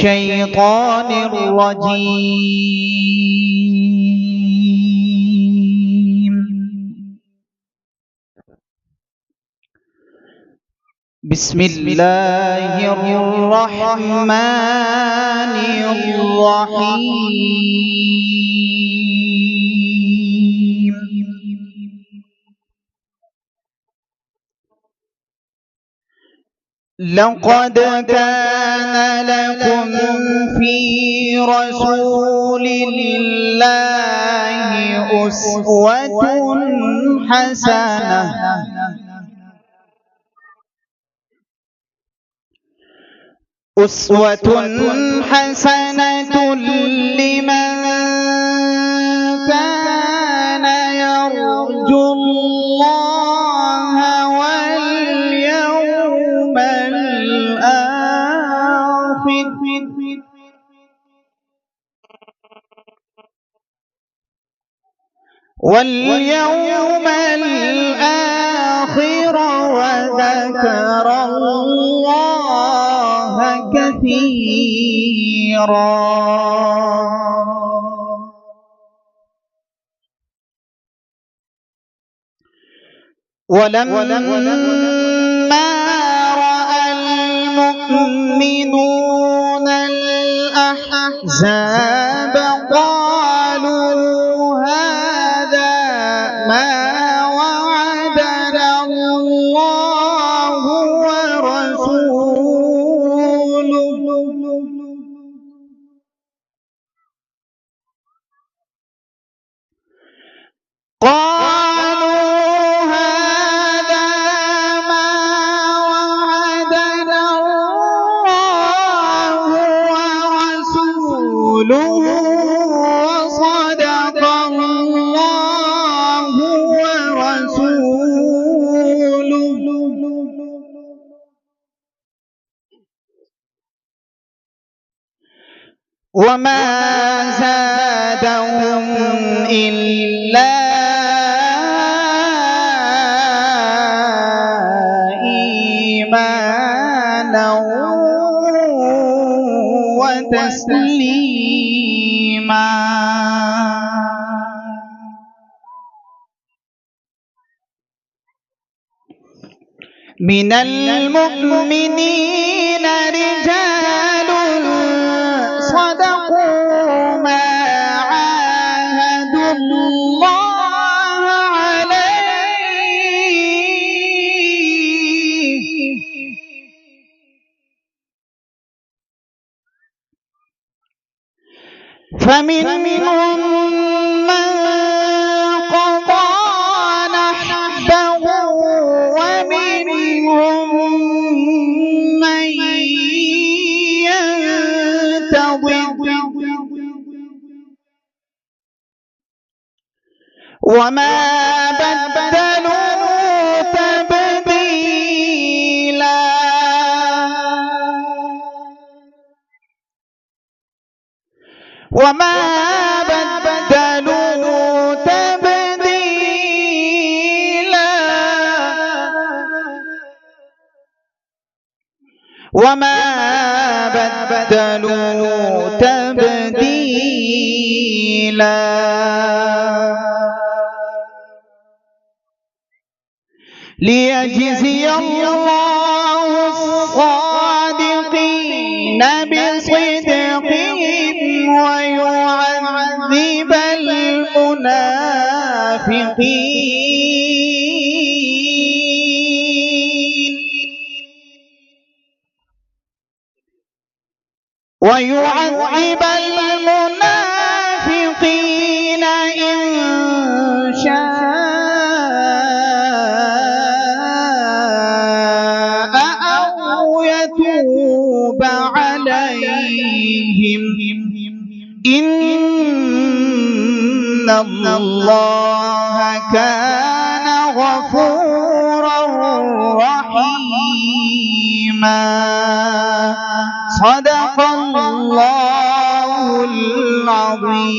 الشيطان الرجيم. بسم الله الرحمن الرحيم. لقد كان لكم في رسول الله أسوة حسنة لمن كان يرجو الله واليوم الآخر وذكر الله كثيرا. ولما رأى المؤمنون الأحزاب قالوا هذا ما وعدنا الله ورسوله وصدق الله ورسوله. وما زادهم إلا إيمانا وتسليما. من المؤمنين رجال صدقوا ما عاهدوا الله عليه فمنهم من قضى نحبه ومنهم من ينتظر وما بدلوا تبديلا. وما بدلوا تبديلا. وما بدلوا تبديلا. ليجزي الله الصادقين بصدقهم ويعذب المنافقين إن شاء أو يتوب عليهم إن الله كان غفورا رحيما. صدق الله العظيم.